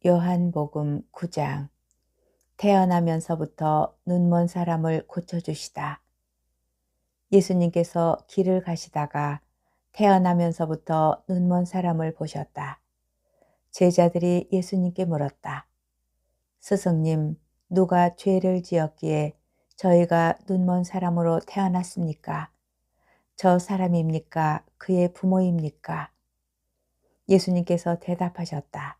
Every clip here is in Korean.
요한복음 9장. 태어나면서부터 눈먼 사람을 고쳐주시다. 예수님께서 길을 가시다가 태어나면서부터 눈먼 사람을 보셨다. 제자들이 예수님께 물었다. 스승님, 누가 죄를 지었기에 저희가 눈먼 사람으로 태어났습니까? 저 사람입니까? 그의 부모입니까? 예수님께서 대답하셨다.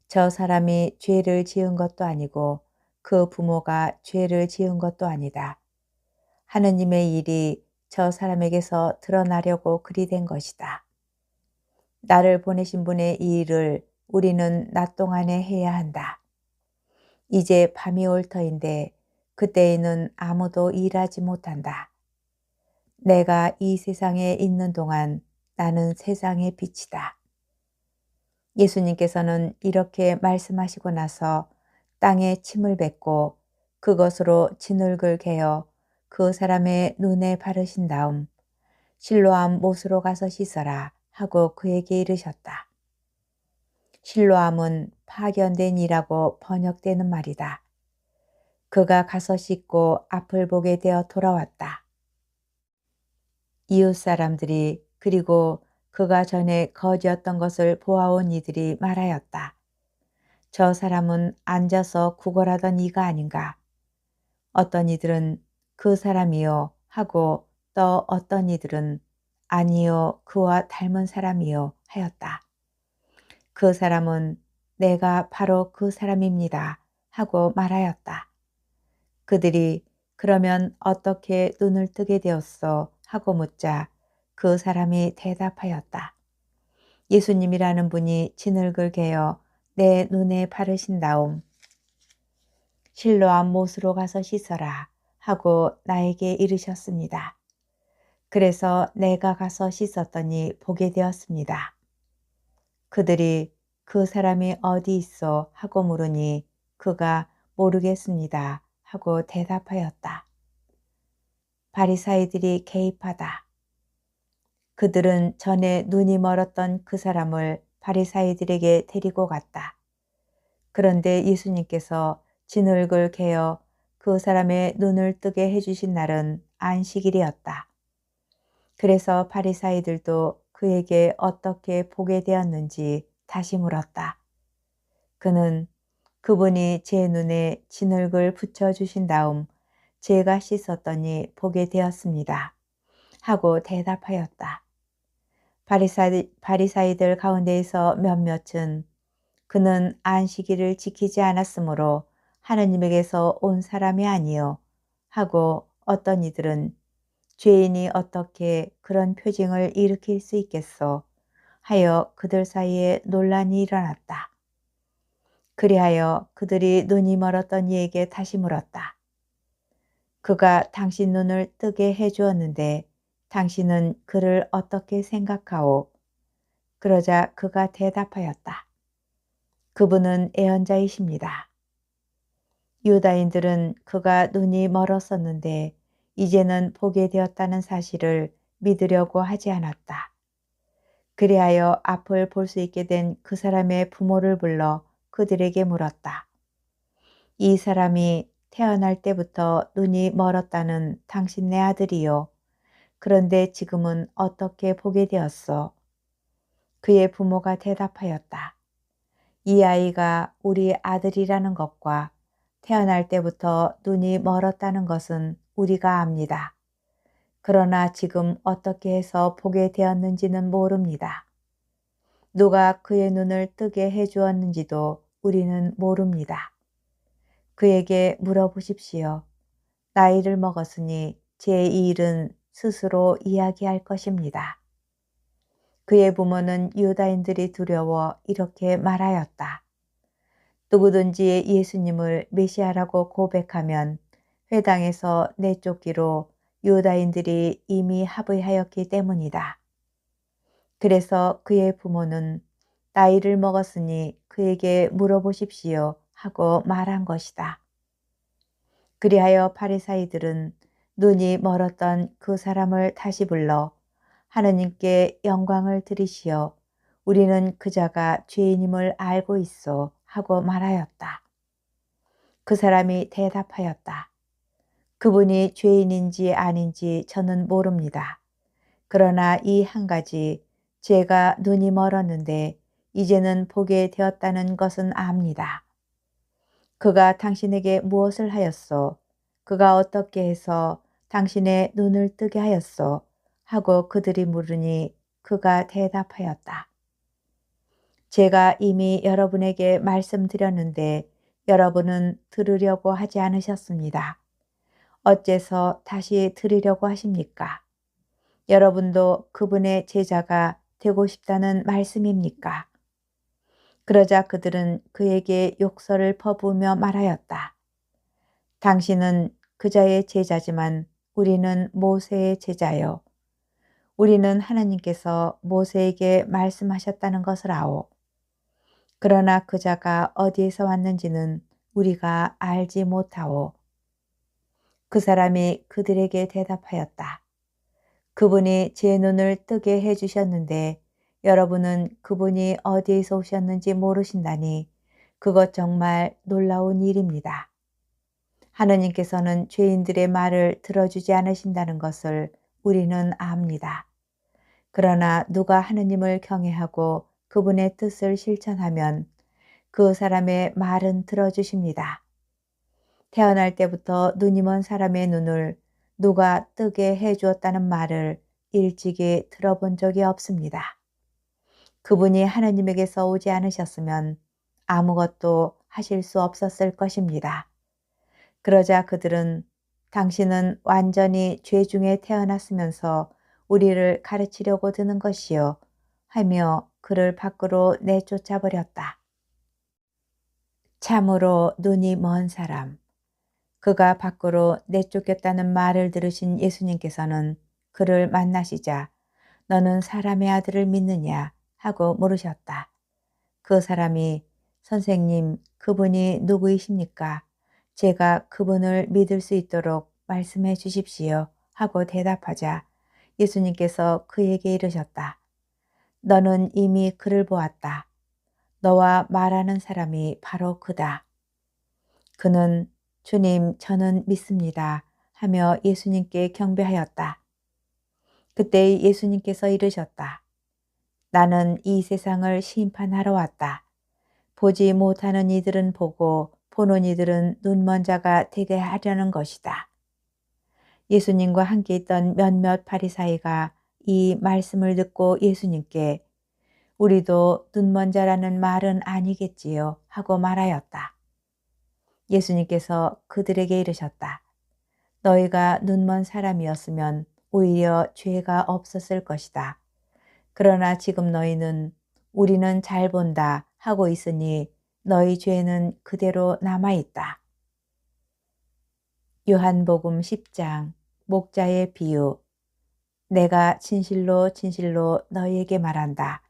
저 사람이 죄를 지은 것도 아니고 그 부모가 죄를 지은 것도 아니다. 하느님의 일이 저 사람에게서 드러나려고 그리 된 것이다. 나를 보내신 분의 이 일을 우리는 낮 동안에 해야 한다. 이제 밤이 올 터인데 그때에는 아무도 일하지 못한다. 내가 이 세상에 있는 동안 나는 세상의 빛이다. 예수님께서는 이렇게 말씀하시고 나서 땅에 침을 뱉고 그것으로 진흙을 개어 그 사람의 눈에 바르신 다음 실로암 못으로 가서 씻어라 하고 그에게 이르셨다. 실로암은 파견된 이라고 번역되는 말이다. 그가 가서 씻고 앞을 보게 되어 돌아왔다. 이웃 사람들이 그리고 그가 전에 거지였던 것을 보아온 이들이 말하였다. 저 사람은 앉아서 구걸하던 이가 아닌가. 어떤 이들은 그 사람이요 하고 또 어떤 이들은 아니요 그와 닮은 사람이요 하였다. 그 사람은 내가 바로 그 사람입니다 하고 말하였다. 그들이 그러면 어떻게 눈을 뜨게 되었어 하고 묻자 그 사람이 대답하였다. 예수님이라는 분이 진흙을 개어 내 눈에 바르신 다음 실로암 못으로 가서 씻어라 하고 나에게 이르셨습니다. 그래서 내가 가서 씻었더니 보게 되었습니다. 그들이 그 사람이 어디 있어 하고 물으니 그가 모르겠습니다 하고 대답하였다. 바리사이들이 개입하다. 그들은 전에 눈이 멀었던 그 사람을 바리사이들에게 데리고 갔다. 그런데 예수님께서 진흙을 개어 그 사람의 눈을 뜨게 해주신 날은 안식일이었다. 그래서 바리사이들도 그에게 어떻게 보게 되었는지 다시 물었다. 그는 그분이 제 눈에 진흙을 붙여주신 다음 제가 씻었더니 보게 되었습니다. 하고 대답하였다. 바리사이들 가운데에서 몇몇은 그는 안식일을 지키지 않았으므로 하느님에게서 온 사람이 아니요 하고 어떤 이들은 죄인이 어떻게 그런 표징을 일으킬 수 있겠소 하여 그들 사이에 논란이 일어났다. 그리하여 그들이 눈이 멀었던 이에게 다시 물었다. 그가 당신 눈을 뜨게 해주었는데 당신은 그를 어떻게 생각하오? 그러자 그가 대답하였다. 그분은 예언자이십니다. 유다인들은 그가 눈이 멀었었는데 이제는 보게 되었다는 사실을 믿으려고 하지 않았다. 그리하여 앞을 볼 수 있게 된 그 사람의 부모를 불러 그들에게 물었다. 이 사람이 태어날 때부터 눈이 멀었다는 당신네 아들이요. 그런데 지금은 어떻게 보게 되었소? 그의 부모가 대답하였다. 이 아이가 우리 아들이라는 것과 태어날 때부터 눈이 멀었다는 것은 우리가 압니다. 그러나 지금 어떻게 해서 보게 되었는지는 모릅니다. 누가 그의 눈을 뜨게 해주었는지도 우리는 모릅니다. 그에게 물어보십시오. 나이를 먹었으니 제 일은 스스로 이야기할 것입니다. 그의 부모는 유다인들이 두려워 이렇게 말하였다. 누구든지 예수님을 메시아라고 고백하면 회당에서 내쫓기로 유다인들이 이미 합의하였기 때문이다. 그래서 그의 부모는 나이를 먹었으니 그에게 물어보십시오 하고 말한 것이다. 그리하여 바리사이들은 눈이 멀었던 그 사람을 다시 불러 하느님께 영광을 드리시어 우리는 그자가 죄인임을 알고 있어 하고 말하였다. 그 사람이 대답하였다. 그분이 죄인인지 아닌지 저는 모릅니다. 그러나 이 한 가지, 제가 눈이 멀었는데 이제는 보게 되었다는 것은 압니다. 그가 당신에게 무엇을 하였소? 그가 어떻게 해서 당신의 눈을 뜨게 하였소? 하고 그들이 물으니 그가 대답하였다. 제가 이미 여러분에게 말씀드렸는데 여러분은 들으려고 하지 않으셨습니다. 어째서 다시 들으려고 하십니까? 여러분도 그분의 제자가 되고 싶다는 말씀입니까? 그러자 그들은 그에게 욕설을 퍼부으며 말하였다. 당신은 그자의 제자지만 우리는 모세의 제자요. 우리는 하나님께서 모세에게 말씀하셨다는 것을 아오. 그러나 그자가 어디에서 왔는지는 우리가 알지 못하오. 그 사람이 그들에게 대답하였다. 그분이 제 눈을 뜨게 해주셨는데 여러분은 그분이 어디에서 오셨는지 모르신다니 그것 정말 놀라운 일입니다. 하느님께서는 죄인들의 말을 들어주지 않으신다는 것을 우리는 압니다. 그러나 누가 하느님을 경외하고 그분의 뜻을 실천하면 그 사람의 말은 들어주십니다. 태어날 때부터 눈이 먼 사람의 눈을 누가 뜨게 해주었다는 말을 일찍이 들어본 적이 없습니다. 그분이 하느님에게서 오지 않으셨으면 아무것도 하실 수 없었을 것입니다. 그러자 그들은 당신은 완전히 죄 중에 태어났으면서 우리를 가르치려고 드는 것이요 하며 그를 밖으로 내쫓아 버렸다. 참으로 눈이 먼 사람. 그가 밖으로 내쫓겼다는 말을 들으신 예수님께서는 그를 만나시자 너는 사람의 아들을 믿느냐 하고 물으셨다. 그 사람이 선생님, 그분이 누구이십니까? 제가 그분을 믿을 수 있도록 말씀해 주십시오 하고 대답하자 예수님께서 그에게 이르셨다. 너는 이미 그를 보았다. 너와 말하는 사람이 바로 그다. 그는 주님, 저는 믿습니다 하며 예수님께 경배하였다. 그때 예수님께서 이르셨다. 나는 이 세상을 심판하러 왔다. 보지 못하는 이들은 보고 보는 이들은 눈먼 자가 되게 하려는 것이다. 예수님과 함께 있던 몇몇 바리사이가 이 말씀을 듣고 예수님께 우리도 눈먼 자라는 말은 아니겠지요 하고 말하였다. 예수님께서 그들에게 이르셨다. 너희가 눈먼 사람이었으면 오히려 죄가 없었을 것이다. 그러나 지금 너희는 우리는 잘 본다 하고 있으니 너희 죄는 그대로 남아있다. 요한복음 10장 목자의 비유. 내가 진실로 진실로 너희에게 말한다.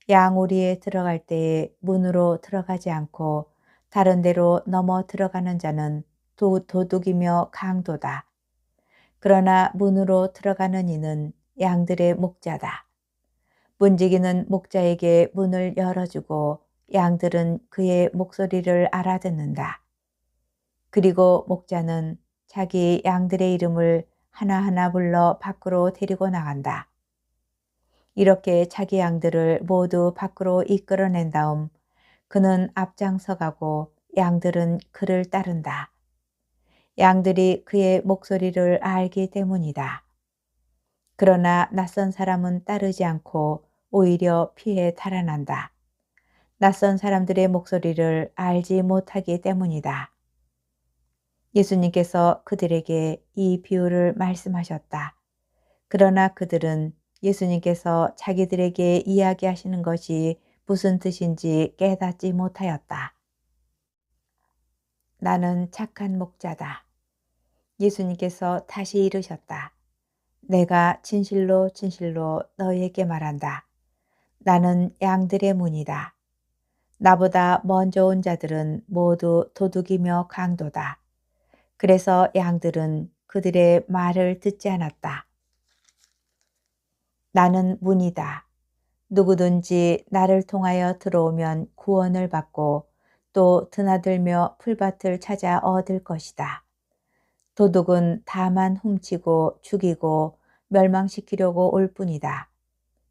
양우리에 들어갈 때에 문으로 들어가지 않고 다른 데로 넘어 들어가는 자는 도둑이며 강도다. 그러나 문으로 들어가는 이는 양들의 목자다. 문지기는 목자에게 문을 열어주고 양들은 그의 목소리를 알아듣는다. 그리고 목자는 자기 양들의 이름을 하나하나 불러 밖으로 데리고 나간다. 이렇게 자기 양들을 모두 밖으로 이끌어낸 다음 그는 앞장서 가고 양들은 그를 따른다. 양들이 그의 목소리를 알기 때문이다. 그러나 낯선 사람은 따르지 않고 오히려 피해 달아난다. 낯선 사람들의 목소리를 알지 못하기 때문이다. 예수님께서 그들에게 이 비유를 말씀하셨다. 그러나 그들은 예수님께서 자기들에게 이야기하시는 것이 무슨 뜻인지 깨닫지 못하였다. 나는 착한 목자다. 예수님께서 다시 이르셨다. 내가 진실로 진실로 너희에게 말한다. 나는 양들의 문이다. 나보다 먼저 온 자들은 모두 도둑이며 강도다. 그래서 양들은 그들의 말을 듣지 않았다. 나는 문이다. 누구든지 나를 통하여 들어오면 구원을 받고 또 드나들며 풀밭을 찾아 얻을 것이다. 도둑은 다만 훔치고 죽이고 멸망시키려고 올 뿐이다.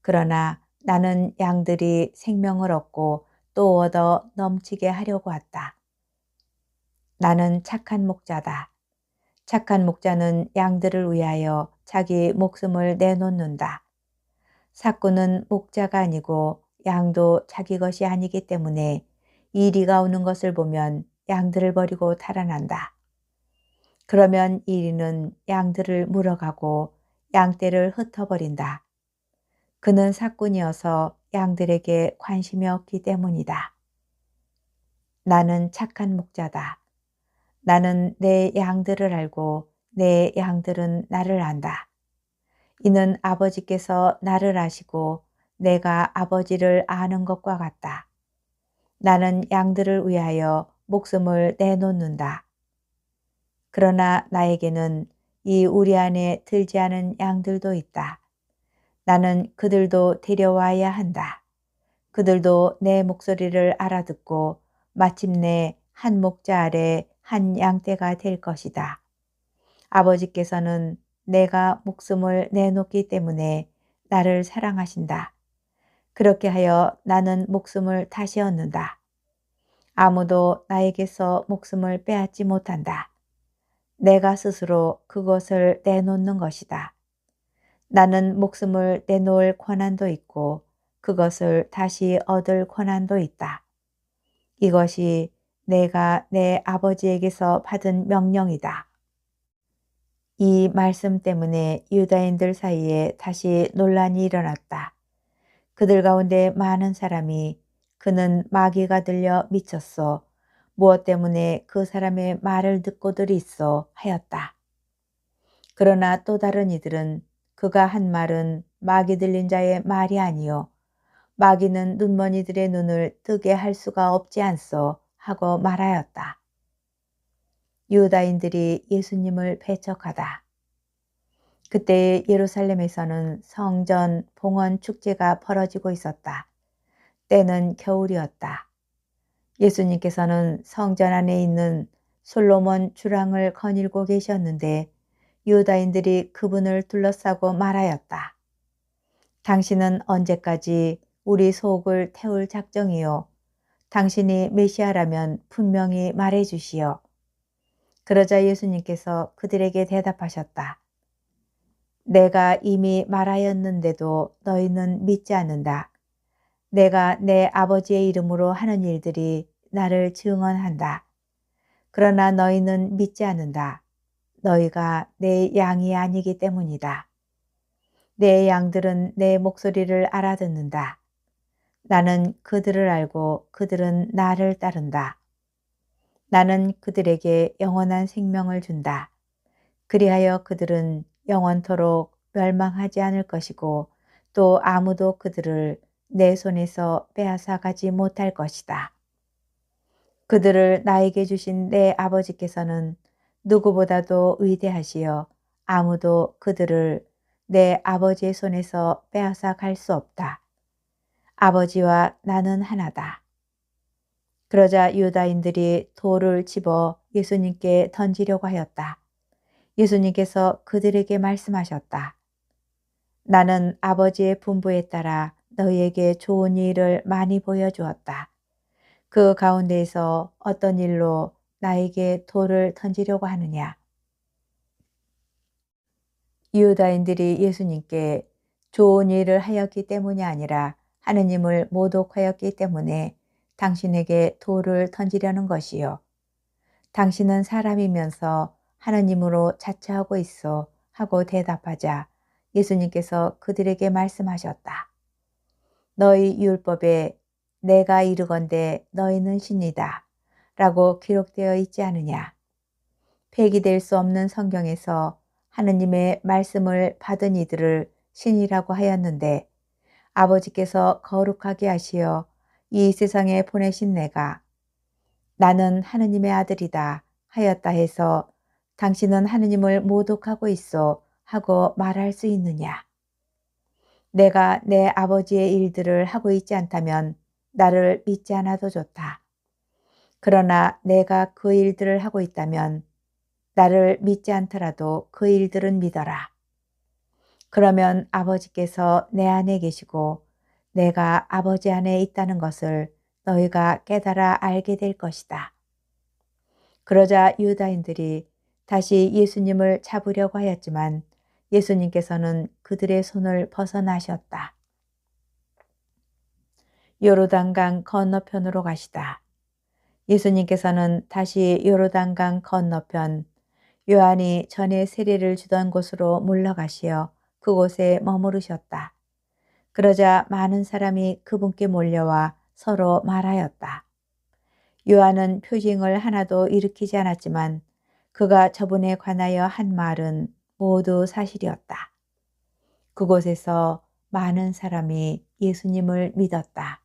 그러나 나는 양들이 생명을 얻고 또 얻어 넘치게 하려고 왔다. 나는 착한 목자다. 착한 목자는 양들을 위하여 자기 목숨을 내놓는다. 삭구는 목자가 아니고 양도 자기 것이 아니기 때문에 이리가 오는 것을 보면 양들을 버리고 달아난다. 그러면 이리는 양들을 물어가고 양떼를 흩어버린다. 그는 삭군이어서 양들에게 관심이 없기 때문이다. 나는 착한 목자다. 나는 내 양들을 알고 내 양들은 나를 안다. 이는 아버지께서 나를 아시고 내가 아버지를 아는 것과 같다. 나는 양들을 위하여 목숨을 내놓는다. 그러나 나에게는 이 우리 안에 들지 않은 양들도 있다. 나는 그들도 데려와야 한다. 그들도 내 목소리를 알아듣고 마침내 한 목자 아래 한 양떼가 될 것이다. 아버지께서는 내가 목숨을 내놓기 때문에 나를 사랑하신다. 그렇게 하여 나는 목숨을 다시 얻는다. 아무도 나에게서 목숨을 빼앗지 못한다. 내가 스스로 그것을 내놓는 것이다. 나는 목숨을 내놓을 권한도 있고 그것을 다시 얻을 권한도 있다. 이것이 내가 내 아버지에게서 받은 명령이다. 이 말씀 때문에 유다인들 사이에 다시 논란이 일어났다. 그들 가운데 많은 사람이 그는 마귀가 들려 미쳤소. 무엇 때문에 그 사람의 말을 듣고들 있어 하였다. 그러나 또 다른 이들은 그가 한 말은 마귀 들린 자의 말이 아니요 마귀는 눈먼이들의 눈을 뜨게 할 수가 없지 않소 하고 말하였다. 유다인들이 예수님을 배척하다. 그때 예루살렘에서는 성전 봉헌 축제가 벌어지고 있었다. 때는 겨울이었다. 예수님께서는 성전 안에 있는 솔로몬 주랑을 거닐고 계셨는데 유다인들이 그분을 둘러싸고 말하였다. 당신은 언제까지 우리 속을 태울 작정이요? 당신이 메시아라면 분명히 말해 주시오. 그러자 예수님께서 그들에게 대답하셨다. 내가 이미 말하였는데도 너희는 믿지 않는다. 내가 내 아버지의 이름으로 하는 일들이 나를 증언한다. 그러나 너희는 믿지 않는다. 너희가 내 양이 아니기 때문이다. 내 양들은 내 목소리를 알아듣는다. 나는 그들을 알고 그들은 나를 따른다. 나는 그들에게 영원한 생명을 준다. 그리하여 그들은 영원토록 멸망하지 않을 것이고 또 아무도 그들을 내 손에서 빼앗아 가지 못할 것이다. 그들을 나에게 주신 내 아버지께서는 누구보다도 위대하시어 아무도 그들을 내 아버지의 손에서 빼앗아 갈 수 없다. 아버지와 나는 하나다. 그러자 유다인들이 돌을 집어 예수님께 던지려고 하였다. 예수님께서 그들에게 말씀하셨다. 나는 아버지의 분부에 따라 너희에게 좋은 일을 많이 보여주었다. 그 가운데에서 어떤 일로 나에게 돌을 던지려고 하느냐? 유다인들이 예수님께 좋은 일을 하였기 때문이 아니라 하느님을 모독하였기 때문에 당신에게 돌을 던지려는 것이요. 당신은 사람이면서 하느님으로 자처하고 있어 하고 대답하자 예수님께서 그들에게 말씀하셨다. 너희 율법에 내가 이르건대 너희는 신이다 라고 기록되어 있지 않으냐. 폐기될 수 없는 성경에서 하느님의 말씀을 받은 이들을 신이라고 하였는데 아버지께서 거룩하게 하시어 이 세상에 보내신 내가 나는 하느님의 아들이다 하였다 해서 당신은 하느님을 모독하고 있어 하고 말할 수 있느냐. 내가 내 아버지의 일들을 하고 있지 않다면 나를 믿지 않아도 좋다. 그러나 내가 그 일들을 하고 있다면 나를 믿지 않더라도 그 일들은 믿어라. 그러면 아버지께서 내 안에 계시고 내가 아버지 안에 있다는 것을 너희가 깨달아 알게 될 것이다. 그러자 유다인들이 다시 예수님을 잡으려고 하였지만 예수님께서는 그들의 손을 벗어나셨다. 요르단강 건너편으로 가시다. 예수님께서는 다시 요르단강 건너편 요한이 전에 세례를 주던 곳으로 물러가시어 그곳에 머무르셨다. 그러자 많은 사람이 그분께 몰려와 서로 말하였다. 요한은 표징을 하나도 일으키지 않았지만 그가 저분에 관하여 한 말은 모두 사실이었다. 그곳에서 많은 사람이 예수님을 믿었다.